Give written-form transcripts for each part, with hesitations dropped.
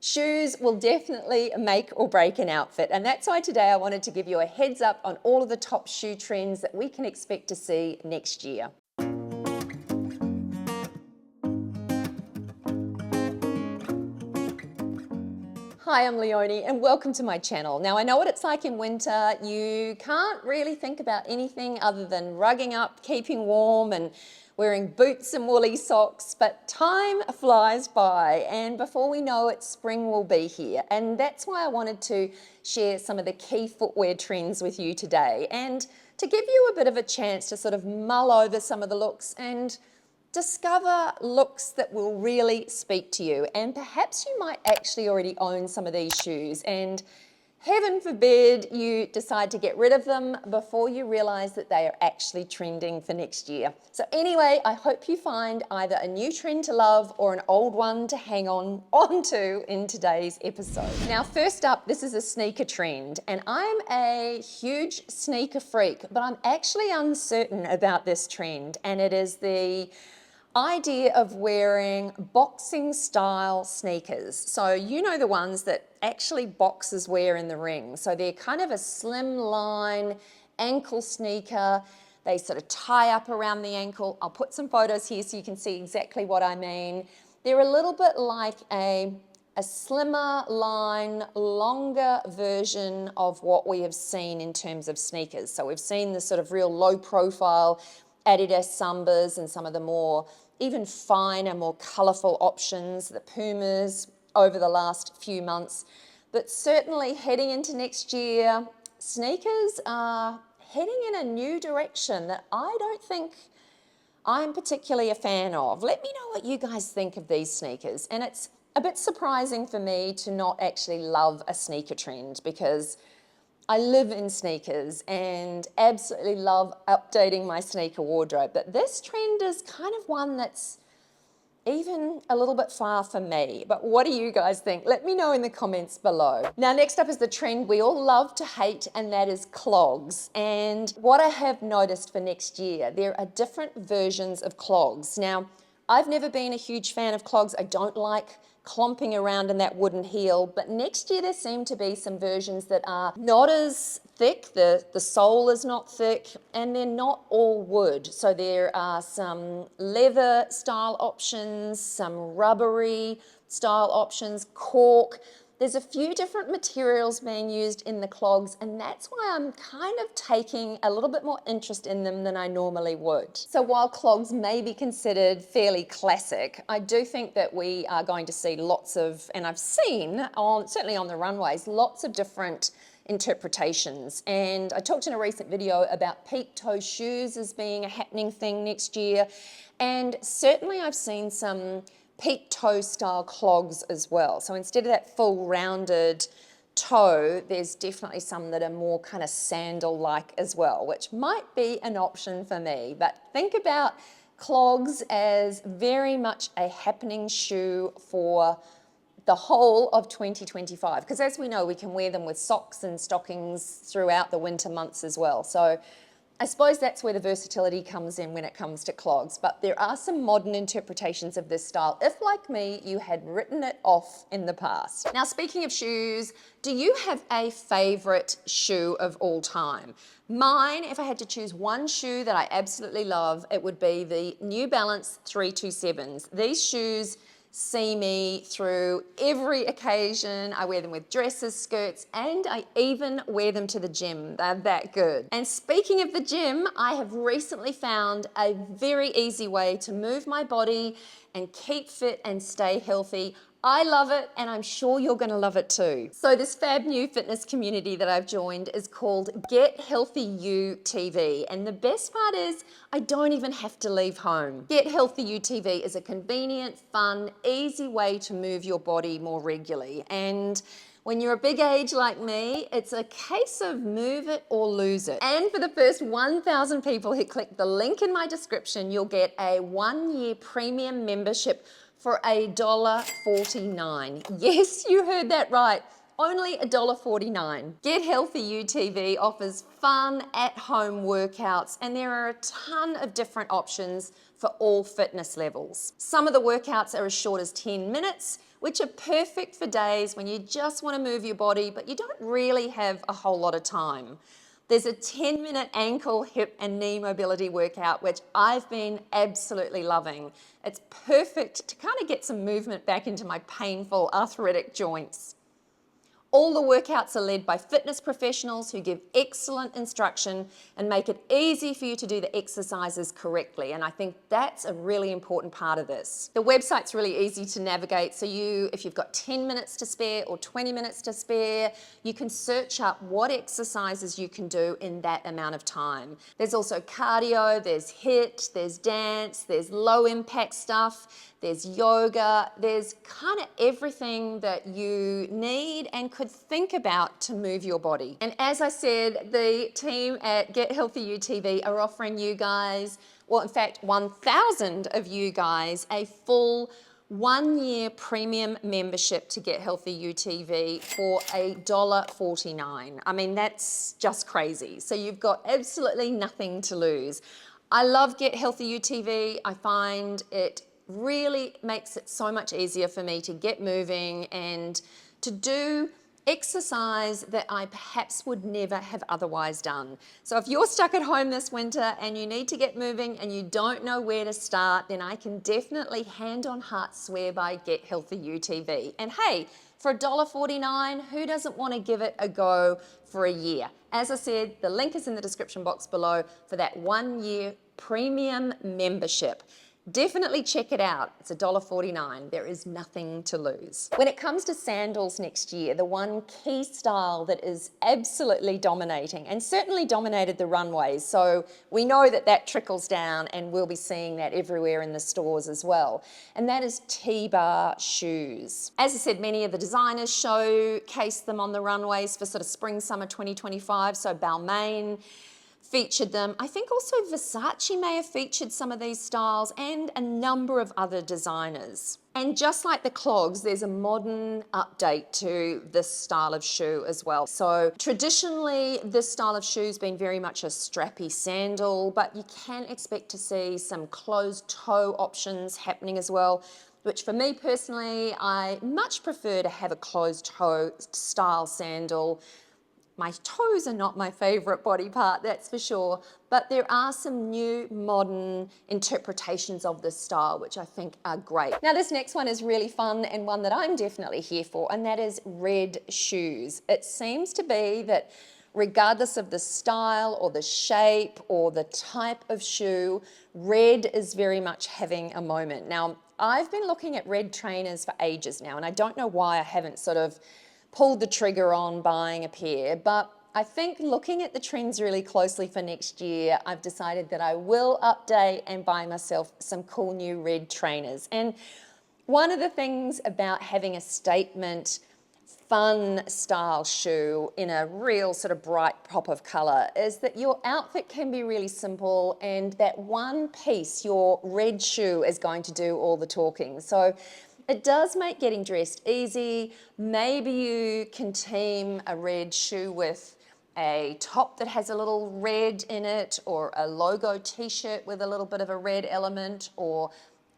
Shoes will definitely make or break an outfit, and that's why today I wanted to give you a heads up on all of the top shoe trends that we can expect to see next year. Hi, I'm Leonie and welcome to my channel. Now I know what it's like in winter. You can't really think about anything other than rugging up, keeping warm and wearing boots and woolly socks, but time flies by and before we know it, spring will be here. And that's why I wanted to share some of the key footwear trends with you today and to give you a bit of a chance to sort of mull over some of the looks and discover looks that will really speak to you, and perhaps you might actually already own some of these shoes and heaven forbid you decide to get rid of them before you realize that they are actually trending for next year. So anyway, I hope you find either a new trend to love or an old one to hang on to in today's episode. Now first up, this is a sneaker trend, and I'm a huge sneaker freak, but I'm actually uncertain about this trend, and it is the idea of wearing boxing style sneakers. So you know the ones that actually boxers wear in the ring. So they're kind of a slimline ankle sneaker. They sort of tie up around the ankle. I'll put some photos here so you can see exactly what I mean. They're a little bit like a slimmer line, longer version of what we have seen in terms of sneakers. So we've seen the sort of real low profile Adidas Sambas and some of the more even finer, more colorful options, the Pumas over the last few months. But certainly heading into next year, sneakers are heading in a new direction that I don't think I'm particularly a fan of. Let me know what you guys think of these sneakers. And it's a bit surprising for me to not actually love a sneaker trend because I live in sneakers and absolutely love updating my sneaker wardrobe, but this trend is kind of one that's even a little bit far from me. But what do you guys think? Let me know in the comments below. Now next up is the trend we all love to hate, and that is clogs. And what I have noticed for next year, there are different versions of clogs. Now I've never been a huge fan of clogs. I don't like clomping around in that wooden heel, but next year there seem to be some versions that are not as thick, the sole is not thick, and they're not all wood. So there are some leather style options, some rubbery style options, cork. There's a few different materials being used in the clogs, and that's why I'm kind of taking a little bit more interest in them than I normally would. So while clogs may be considered fairly classic, I do think that we are going to see lots of, and I've seen certainly on the runways, lots of different interpretations. And I talked in a recent video about peak toe shoes as being a happening thing next year, and certainly I've seen some peak toe style clogs as well. So instead of that full rounded toe, there's definitely some that are more kind of sandal-like as well, which might be an option for me. But think about clogs as very much a happening shoe for the whole of 2025, because as we know, we can wear them with socks and stockings throughout the winter months as well. So I suppose that's where the versatility comes in when it comes to clogs, but there are some modern interpretations of this style if, like me, you had written it off in the past. Now, speaking of shoes, do you have a favorite shoe of all time? Mine, if I had to choose one shoe that I absolutely love, it would be the New Balance 327s. These shoes see me through every occasion. I wear them with dresses, skirts, and I even wear them to the gym. They're that good. And speaking of the gym, I have recently found a very easy way to move my body and keep fit and stay healthy. I love it, and I'm sure you're gonna love it too. So this fab new fitness community that I've joined is called Get Healthy You TV, and the best part is I don't even have to leave home. Get Healthy You TV is a convenient, fun, easy way to move your body more regularly, and when you're a big age like me, it's a case of move it or lose it. And for the first 1,000 people who click the link in my description, you'll get a 1-year premium membership for $1.49. Yes, you heard that right. Only $1.49. Get Healthy You TV offers fun at-home workouts, and there are a ton of different options for all fitness levels. Some of the workouts are as short as 10 minutes, which are perfect for days when you just want to move your body, but you don't really have a whole lot of time. There's a 10-minute ankle, hip, and knee mobility workout, which I've been absolutely loving. It's perfect to kind of get some movement back into my painful arthritic joints. All the workouts are led by fitness professionals who give excellent instruction and make it easy for you to do the exercises correctly. And I think that's a really important part of this. The website's really easy to navigate. So if you've got 10 minutes to spare or 20 minutes to spare, you can search up what exercises you can do in that amount of time. There's also cardio, there's HIIT, there's dance, there's low impact stuff. There's yoga, there's kind of everything that you need and could think about to move your body. And as I said, the team at Get Healthy UTV are offering you guys, well, in fact, 1,000 of you guys, a full 1-year premium membership to Get Healthy UTV for $1.49. I mean, that's just crazy. So you've got absolutely nothing to lose. I love Get Healthy UTV. I find it really makes it so much easier for me to get moving and to do exercise that I perhaps would never have otherwise done. So if you're stuck at home this winter and you need to get moving and you don't know where to start, then I can definitely hand on heart swear by Get Healthy UTV. And hey, for $1.49, who doesn't want to give it a go for a year? As I said, the link is in the description box below for that 1-year premium membership. Definitely check it out. It's $1.49. There is nothing to lose. When it comes to sandals next year, the one key style that is absolutely dominating and certainly dominated the runways, so we know that that trickles down and we'll be seeing that everywhere in the stores as well, and that is T-bar shoes. As I said, many of the designers showcase them on the runways for sort of spring, summer 2025, so Balmain featured them. I think also Versace may have featured some of these styles and a number of other designers. And just like the clogs, there's a modern update to this style of shoe as well. So traditionally, this style of shoe has been very much a strappy sandal, but you can expect to see some closed toe options happening as well, which for me personally, I much prefer to have a closed toe style sandal. My toes are not my favorite body part, that's for sure, but there are some new modern interpretations of this style, which I think are great. Now this next one is really fun and one that I'm definitely here for, and that is red shoes. It seems to be that regardless of the style or the shape or the type of shoe, red is very much having a moment. Now, I've been looking at red trainers for ages now, and I don't know why I haven't sort of pulled the trigger on buying a pair, but I think looking at the trends really closely for next year, I've decided that I will update and buy myself some cool new red trainers. And one of the things about having a statement, fun style shoe in a real sort of bright pop of color is that your outfit can be really simple and that one piece, your red shoe, is going to do all the talking. So it does make getting dressed easy. Maybe you can team a red shoe with a top that has a little red in it, or a logo t-shirt with a little bit of a red element, or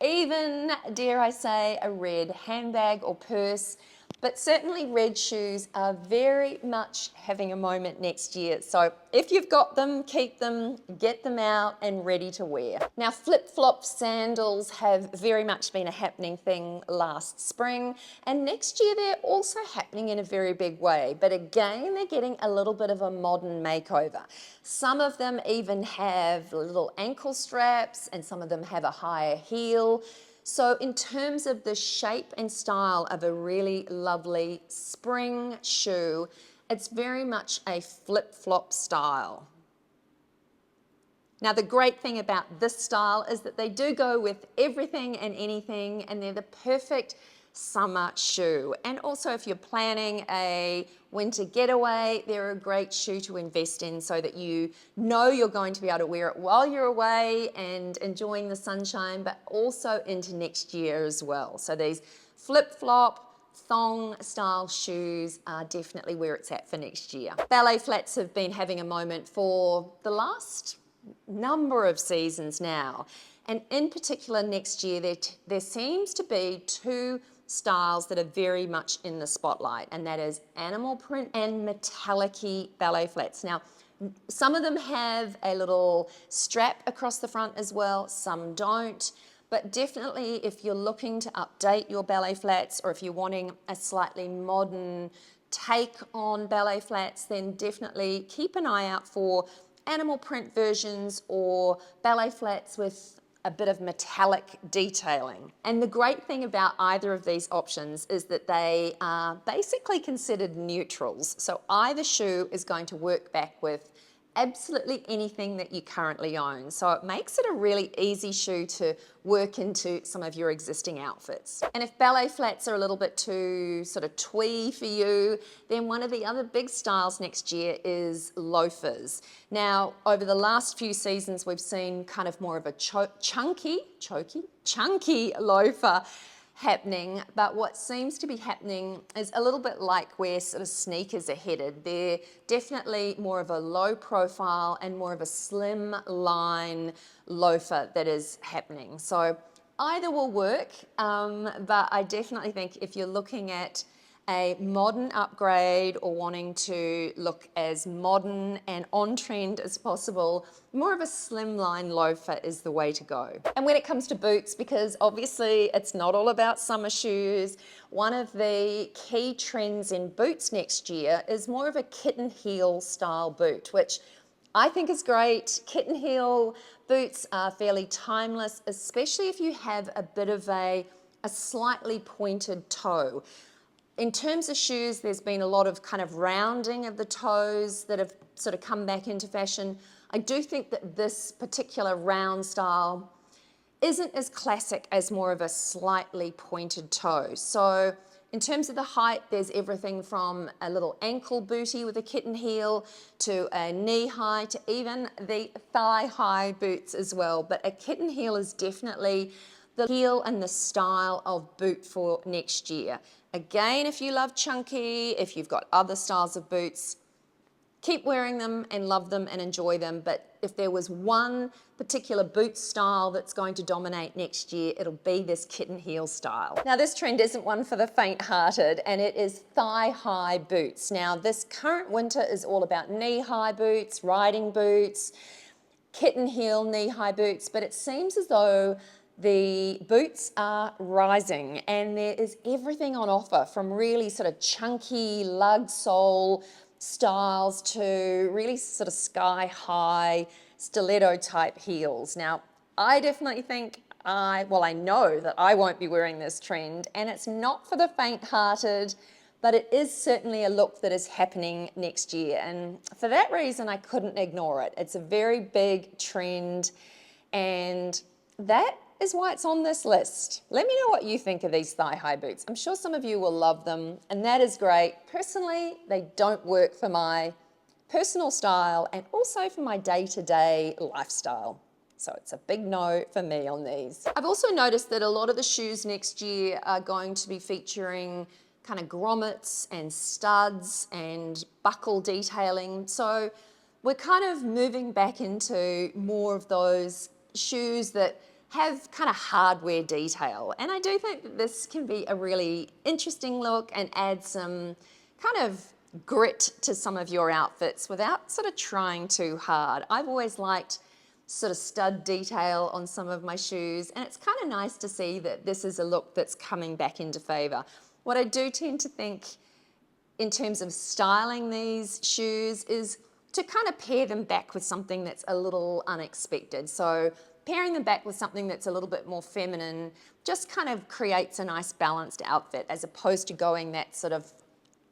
even, dare I say, a red handbag or purse. But certainly red shoes are very much having a moment next year. So if you've got them, keep them, get them out and ready to wear. Now flip-flop sandals have very much been a happening thing last spring, and next year they're also happening in a very big way. But again, they're getting a little bit of a modern makeover. Some of them even have little ankle straps and some of them have a higher heel. So in terms of the shape and style of a really lovely spring shoe, it's very much a flip-flop style. Now the great thing about this style is that they do go with everything and anything, and they're the perfect summer shoe. And also if you're planning a winter getaway, they're a great shoe to invest in so that you know you're going to be able to wear it while you're away and enjoying the sunshine, but also into next year as well. So these flip-flop thong style shoes are definitely where it's at for next year. Ballet flats have been having a moment for the last number of seasons now, and in particular next year there seems to be two styles that are very much in the spotlight, and that is animal print and metallic-y ballet flats. Now, some of them have a little strap across the front as well, some don't. But definitely if you're looking to update your ballet flats, or if you're wanting a slightly modern take on ballet flats, then definitely keep an eye out for animal print versions or ballet flats with a bit of metallic detailing. And the great thing about either of these options is that they are basically considered neutrals. So either shoe is going to work back with absolutely anything that you currently own. So it makes it a really easy shoe to work into some of your existing outfits. And if ballet flats are a little bit too sort of twee for you, then one of the other big styles next year is loafers. Now, over the last few seasons, we've seen kind of more of a chunky loafer happening, but what seems to be happening is a little bit like where sort of sneakers are headed. They're definitely more of a low profile and more of a slim line loafer that is happening. So either will work, but I definitely think if you're looking at a modern upgrade or wanting to look as modern and on trend as possible, more of a slimline loafer is the way to go. And when it comes to boots, because obviously it's not all about summer shoes, one of the key trends in boots next year is more of a kitten heel style boot, which I think is great. Kitten heel boots are fairly timeless, especially if you have a bit of a slightly pointed toe. In terms of shoes, there's been a lot of kind of rounding of the toes that have sort of come back into fashion. I do think that this particular round style isn't as classic as more of a slightly pointed toe. So in terms of the height, there's everything from a little ankle bootie with a kitten heel to a knee high to even the thigh high boots as well. But a kitten heel is definitely the heel and the style of boot for next year. Again, if you love chunky, if you've got other styles of boots, keep wearing them and love them and enjoy them. But if there was one particular boot style that's going to dominate next year, it'll be this kitten heel style. Now, this trend isn't one for the faint-hearted, and it is thigh-high boots. Now, this current winter is all about knee-high boots, riding boots, kitten heel knee-high boots, but it seems as though the boots are rising and there is everything on offer, from really sort of chunky lug sole styles to really sort of sky high stiletto type heels. Now, I definitely think I know that I won't be wearing this trend, and it's not for the faint-hearted, but it is certainly a look that is happening next year. And for that reason, I couldn't ignore it. It's a very big trend, and that is why it's on this list. Let me know what you think of these thigh-high boots. I'm sure some of you will love them, and that is great. Personally, they don't work for my personal style and also for my day-to-day lifestyle. So it's a big no for me on these. I've also noticed that a lot of the shoes next year are going to be featuring kind of grommets and studs and buckle detailing. So we're kind of moving back into more of those shoes that have kind of hardware detail. And I do think that this can be a really interesting look and add some kind of grit to some of your outfits without sort of trying too hard. I've always liked sort of stud detail on some of my shoes, and it's kind of nice to see that this is a look that's coming back into favor. What I do tend to think in terms of styling these shoes is to kind of pair them back with something that's a little unexpected. So pairing them back with something that's a little bit more feminine just kind of creates a nice balanced outfit, as opposed to going that sort of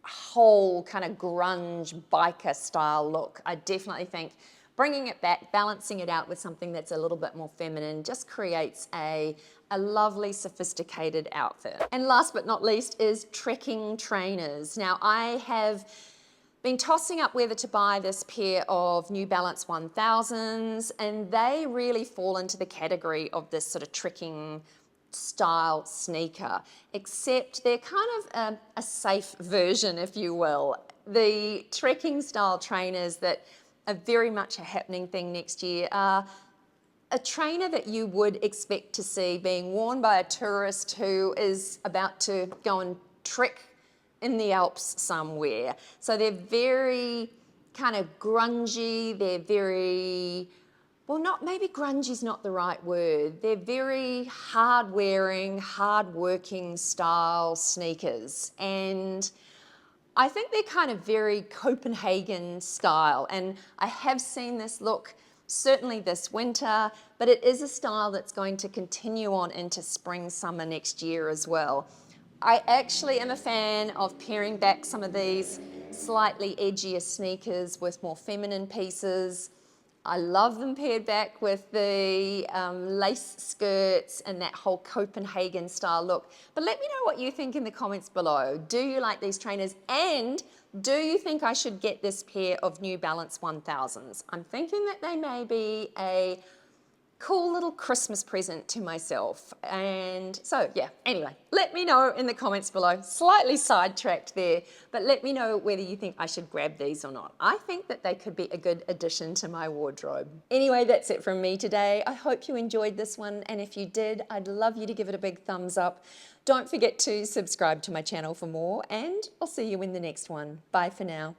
whole kind of grunge biker style look. I definitely think bringing it back, balancing it out with something that's a little bit more feminine just creates a lovely sophisticated outfit. And last but not least is trekking trainers. Now, I have been tossing up whether to buy this pair of New Balance 1000s, and they really fall into the category of this sort of trekking style sneaker, except they're kind of a safe version, if you will. The trekking style trainers that are very much a happening thing next year are a trainer that you would expect to see being worn by a tourist who is about to go and trek in the Alps somewhere. So they're very kind of grungy, they're very, well, not, maybe grungy is not the right word. They're very hard wearing, hard working style sneakers. And I think they're kind of very Copenhagen style, and I have seen this look certainly this winter, but it is a style that's going to continue on into spring, summer next year as well. I actually am a fan of paring back some of these slightly edgier sneakers with more feminine pieces. I love them paired back with the lace skirts and that whole Copenhagen style look. But let me know what you think in the comments below. Do you like these trainers? And do you think I should get this pair of New Balance 1000s? I'm thinking that they may be a cool little Christmas present to myself. And so, yeah, anyway, let me know in the comments below. Slightly sidetracked there, but let me know whether you think I should grab these or not. I think that they could be a good addition to my wardrobe. Anyway, that's it from me today. I hope you enjoyed this one, and if you did, I'd love you to give it a big thumbs up. Don't forget to subscribe to my channel for more, and I'll see you in the next one. Bye for now.